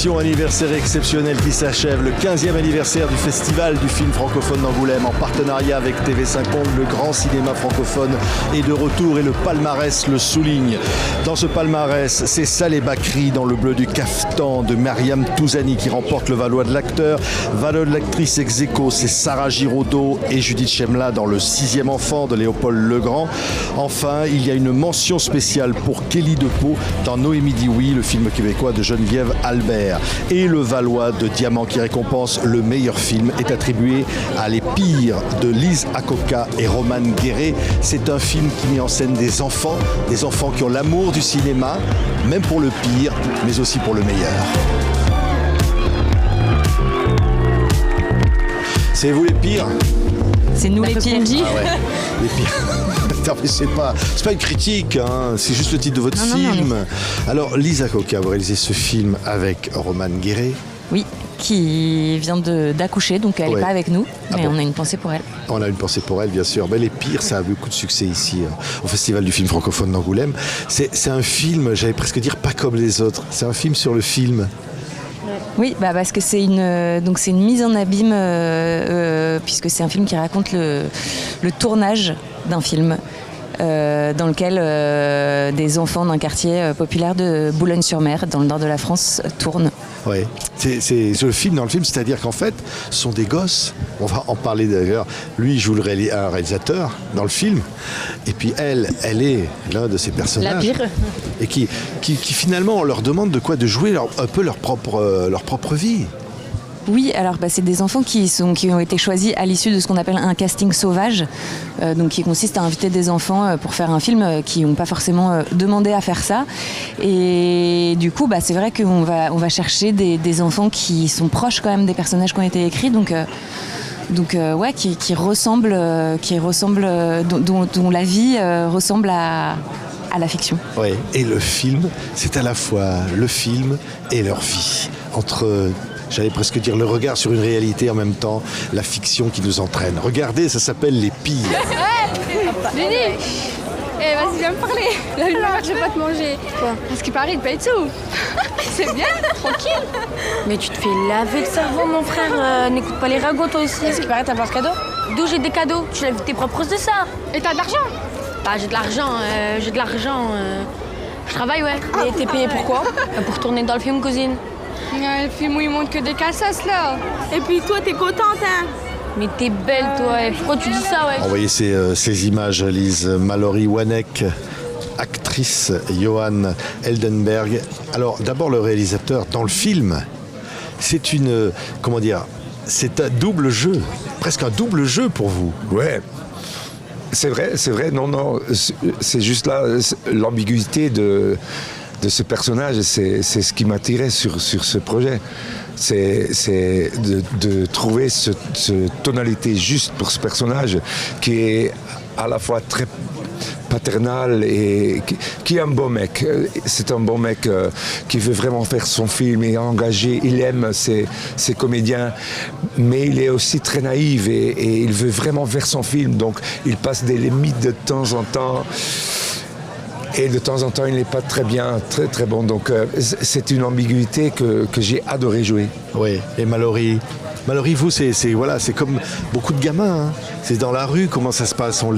édition anniversaire exceptionnelle qui s'achève, le 15e anniversaire du Festival du film francophone d'Angoulême en partenariat avec TV5 Monde, le grand cinéma francophone est de retour et le palmarès le souligne. Dans ce palmarès, c'est Saleh Bakri dans Le Bleu du Caftan de Mariam Touzani qui remporte le Valois de l'acteur. Valois de l'actrice ex aequo, c'est Sarah Giraudot et Judith Chemla dans Le Sixième enfant de Léopold Legrand. Enfin, il y a une mention spéciale pour Kelly Depot dans Noémie dit oui, le film québécois de Geneviève Albert. Et le Valois de Diamant qui récompense le meilleur film est attribué à Les Pires de Lise Akoka et Roman Guéret. C'est un film qui met en scène des enfants qui ont l'amour du cinéma, même pour le pire, mais aussi pour le meilleur. C'est vous les pires ? C'est nous les pires. Ah ouais, les pires. Non, mais c'est pas une critique, hein. C'est juste le titre de votre film. Non. Alors, Lise Akoka, vous réalisez ce film avec Roman Guéret. Oui, qui vient d'accoucher, donc elle n'est pas avec nous, mais on a une pensée pour elle. On a une pensée pour elle, bien sûr. Mais Les Pires, ça a beaucoup de succès ici, au Festival du film francophone d'Angoulême. C'est un film, j'allais presque dire, pas comme les autres. C'est un film sur le film. Oui, parce que c'est une mise en abîme, puisque c'est un film qui raconte le tournage d'un film. Dans lequel des enfants d'un quartier populaire de Boulogne-sur-Mer, dans le nord de la France, tournent. Oui, c'est le film dans le film, c'est-à-dire qu'en fait, ce sont des gosses. On va en parler d'ailleurs. Lui, il joue un réalisateur dans le film, et puis elle est l'un de ces personnages. La pire. Et qui finalement, on leur demande de jouer un peu leur propre vie. Oui, alors c'est des enfants qui ont été choisis à l'issue de ce qu'on appelle un casting sauvage, donc qui consiste à inviter des enfants pour faire un film qui n'ont pas forcément demandé à faire ça. Et du coup, c'est vrai qu'on va chercher des enfants qui sont proches quand même des personnages qui ont été écrits, qui ressemblent, dont la vie ressemble à la fiction. Oui, et le film, c'est à la fois le film et leur vie. Entre... J'allais presque dire le regard sur une réalité, en même temps la fiction qui nous entraîne. Regardez, ça s'appelle Les Pires. Lily, vas-y, viens me parler. La vie de ma mère, je vais pas te manger. Quoi ? Parce qu'il paraît, il paye tout. C'est bien, tranquille. Mais tu te fais laver le cerveau, mon frère. N'écoute pas les ragots, toi aussi. Est-ce qu'il paraît, t'as pas de cadeau ? D'où j'ai des cadeaux ? Tu laves tes propres de ça. Et t'as de l'argent ? J'ai de l'argent. Je travaille, ouais. Et t'es payé pourquoi ? Pour tourner dans le film, cousine. Le film où il montre que des cassos là. Et puis toi, t'es contente, hein ? Mais t'es belle, toi. Pourquoi tu dis ça, ouais ? Envoyez ces images, Lise. Mallory Wanek, actrice Johan Eldenberg. Alors, d'abord, le réalisateur, dans le film, c'est c'est un double jeu. Presque un double jeu pour vous. Ouais. C'est vrai. Non. C'est juste là, l'ambiguïté de ce personnage, c'est ce qui m'attirait sur ce projet. C'est de trouver cette tonalité juste pour ce personnage qui est à la fois très paternal et qui est un bon mec. C'est un bon mec qui veut vraiment faire son film, il est engagé, il aime ses comédiens, mais il est aussi très naïf et il veut vraiment faire son film, donc il passe des limites de temps en temps. Et de temps en temps, il n'est pas très bien, très très bon. Donc c'est une ambiguïté que j'ai adoré jouer. Oui, et Mallory, vous, c'est comme beaucoup de gamins. Hein. C'est dans la rue, comment ça se passe ? On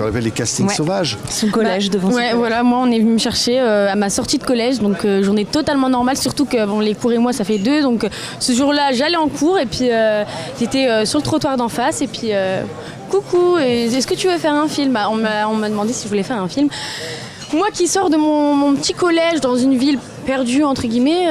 appelle les castings sauvages. Son collège devant son collège. Voilà, moi on est venu me chercher à ma sortie de collège, donc journée totalement normale, surtout que les cours et moi ça fait 2, donc ce jour-là j'allais en cours et puis j'étais sur le trottoir d'en face et puis coucou, est-ce que tu veux faire un film ? On m'a demandé si je voulais faire un film. Moi qui sors de mon petit collège dans une ville perdue, entre guillemets,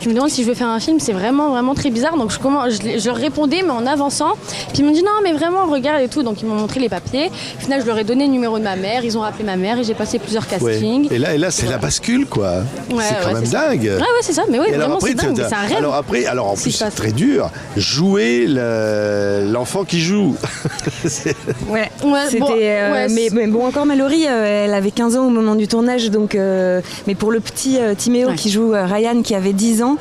tu me demandes si je veux faire un film, c'est vraiment, vraiment très bizarre. Donc je leur répondais, mais en avançant. Puis ils m'ont dit non, mais vraiment, regarde et tout. Donc ils m'ont montré les papiers. Au final, je leur ai donné le numéro de ma mère. Ils ont appelé ma mère et j'ai passé plusieurs castings. Ouais. Et là, c'est la bascule, quoi. C'est quand même dingue. Ouais, c'est ça. Mais oui, vraiment, c'est dingue. C'est un rêve. Alors en plus, c'est très dur. Jouer l'enfant qui joue. Ouais. Mais bon, encore Mallory, elle avait 15 ans au moment du tournage. Donc, mais pour le petit Timéo qui joue Ryan, qui avait 10 ans,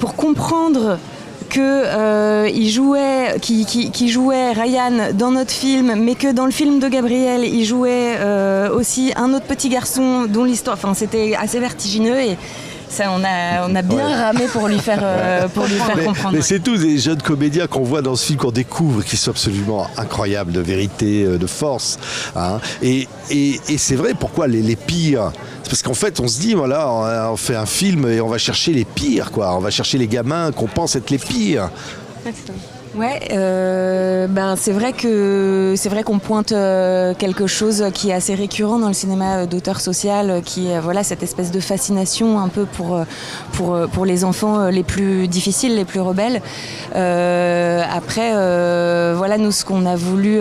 pour comprendre qu'il jouait Ryan dans notre film, mais que dans le film de Gabriel, il jouait aussi un autre petit garçon dont l'histoire... Enfin, c'était assez vertigineux Ça, on a bien ramé pour lui faire comprendre. Mais c'est tous des jeunes comédiens qu'on voit dans ce film, qu'on découvre, qui sont absolument incroyables de vérité, de force. Hein. Et c'est vrai, pourquoi les pires ? C'est parce qu'en fait, on se dit, voilà, on fait un film et on va chercher les pires, quoi. On va chercher les gamins qu'on pense être les pires. Ouais, c'est vrai qu'on pointe quelque chose qui est assez récurrent dans le cinéma d'auteur social, qui est cette espèce de fascination un peu pour les enfants les plus difficiles, les plus rebelles. Après, nous, ce qu'on a voulu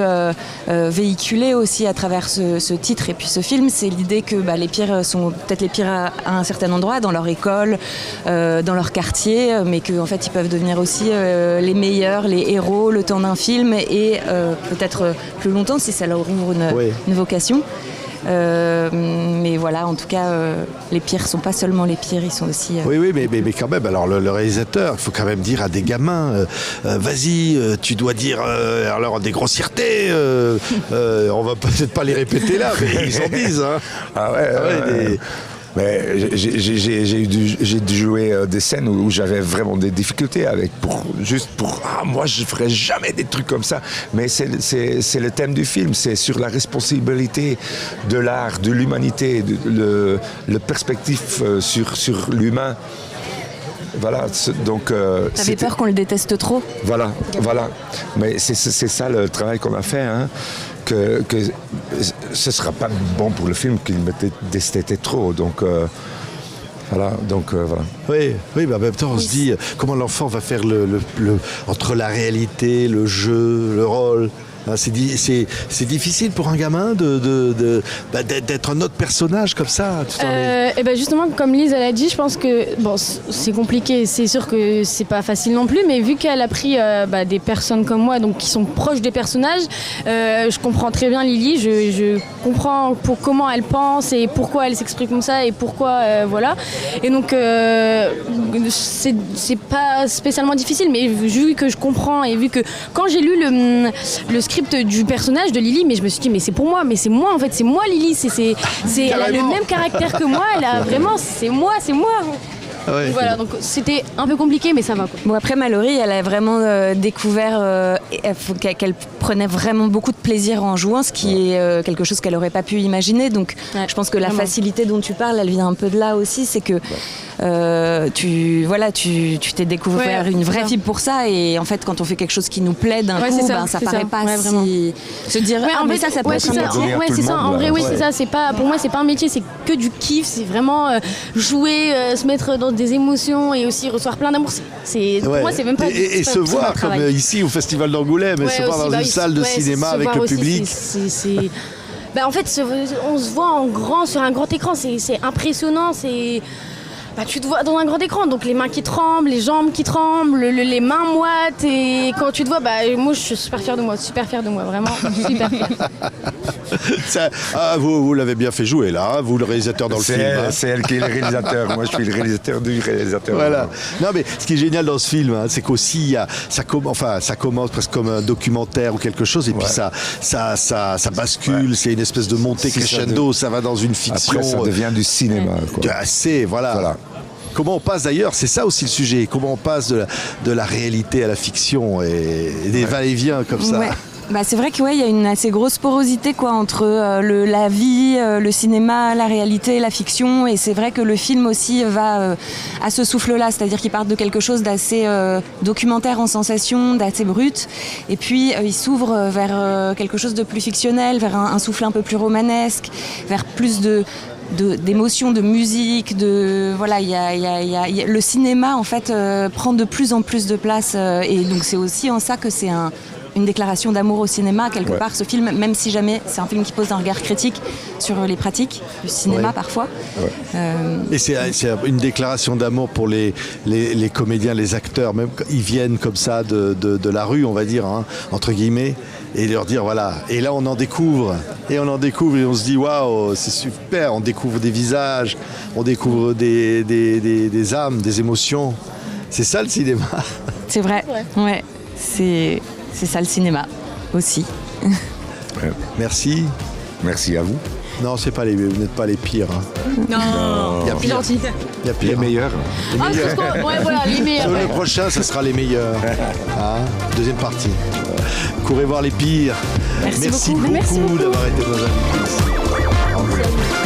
véhiculer aussi à travers ce titre et puis ce film, c'est l'idée que les pires sont peut-être les pires à un certain endroit, dans leur école, dans leur quartier, mais qu'en fait ils peuvent devenir aussi les meilleurs, les héros, le temps d'un film et peut-être plus longtemps si ça leur ouvre une vocation. Mais voilà, en tout cas, les pires sont pas seulement les pires, ils sont aussi... Oui, mais quand même, alors le réalisateur, il faut quand même dire à des gamins, vas-y, tu dois dire alors des grossièretés, on va peut-être pas les répéter là, mais ils en disent. Hein. Ah ouais. Mais j'ai dû jouer des scènes où j'avais vraiment des difficultés avec moi je ferais jamais des trucs comme ça, mais c'est le thème du film, c'est sur la responsabilité de l'art, de l'humanité, le perspective sur l'humain. Voilà, donc... T'avais peur qu'on le déteste trop ? Voilà. Mais c'est ça le travail qu'on a fait, hein. Que ce ne sera pas bon pour le film qu'il me détestait trop. Donc, voilà. Oui, en même temps, on se dit comment l'enfant va faire le entre la réalité, le jeu, le rôle. C'est difficile pour un gamin d'être un autre personnage comme ça. Justement, comme Lise elle a dit, je pense que c'est compliqué. C'est sûr que c'est pas facile non plus, mais vu qu'elle a pris des personnes comme moi, donc qui sont proches des personnages, je comprends très bien Lily. Je comprends comment elle pense et pourquoi elle s'exprime comme ça et pourquoi voilà. Et donc c'est pas spécialement difficile, mais vu que je comprends et vu que quand j'ai lu le script du personnage de Lily, mais je me suis dit mais c'est pour moi, mais c'est moi en fait, c'est moi Lily, elle a le même caractère que moi, elle a vraiment, c'est moi. Ouais. Voilà, donc c'était un peu compliqué, mais ça va quoi. Bon, après Mallory, elle a vraiment découvert qu'elle prenait vraiment beaucoup de plaisir en jouant, ce qui est quelque chose qu'elle n'aurait pas pu imaginer. Donc je pense que la facilité dont tu parles, elle vient un peu de là aussi, c'est que tu t'es découvert une vraie fibre pour ça, et en fait quand on fait quelque chose qui nous plaît d'un coup, ça paraît pas si... Se dire mais ça peut être un métier. Ouais, c'est ça, en vrai oui, c'est ça, c'est pas, pour moi c'est pas un métier, c'est que du kiff, c'est vraiment jouer, se mettre dans des émotions et aussi recevoir plein d'amour, pour moi c'est même pas... Et se voir comme ici au Festival d'Angoulême, et se voir dans une salle de cinéma avec le public. En fait, on se voit en grand, sur un grand écran, c'est impressionnant, tu te vois dans un grand écran, donc les mains qui tremblent, les jambes qui tremblent, les mains moites, et quand tu te vois, moi je suis super fière de moi, vraiment, super fière. Vous l'avez bien fait jouer là, hein, vous le réalisateur dans le film. C'est elle qui est le réalisateur, moi je suis le réalisateur du réalisateur. Voilà. Non mais ce qui est génial dans ce film, c'est qu'aussi ça commence presque comme un documentaire ou quelque chose, et puis ça bascule, c'est une espèce de montée crescendo, ça va dans une fiction. Après ça devient du cinéma. Voilà. Comment on passe d'ailleurs, c'est ça aussi le sujet, comment on passe de la réalité à la fiction et des va-et-vient comme ça. Ouais. C'est vrai qu'il y a une assez grosse porosité entre la vie, le cinéma, la réalité, la fiction, et c'est vrai que le film aussi va à ce souffle-là, c'est-à-dire qu'il part de quelque chose d'assez documentaire en sensation, d'assez brut, et puis il s'ouvre vers quelque chose de plus fictionnel, vers un souffle un peu plus romanesque, vers plus d'émotions, de musique, le cinéma en fait prend de plus en plus de place, et donc c'est aussi en ça que c'est une déclaration d'amour au cinéma quelque part, ce film, même si jamais c'est un film qui pose un regard critique sur les pratiques du cinéma parfois. Et c'est une déclaration d'amour pour les comédiens, les acteurs, même quand ils viennent comme ça de la rue, on va dire, hein, entre guillemets, et leur dire voilà. Et là on en découvre et on se dit waouh, c'est super, on découvre des visages, on découvre des âmes, des émotions. C'est ça le cinéma. C'est vrai. Ouais. C'est ça le cinéma aussi. Merci. Merci à vous. Non, vous n'êtes pas les pires. Hein. Non, il y a pire. gentil. Il y a pire. Les meilleurs. Ouais, voilà, les meilleurs. Le prochain, ce sera les meilleurs. Hein, deuxième partie. Courez voir les pires. Merci beaucoup Merci beaucoup. d'avoir été nos invités. Au revoir.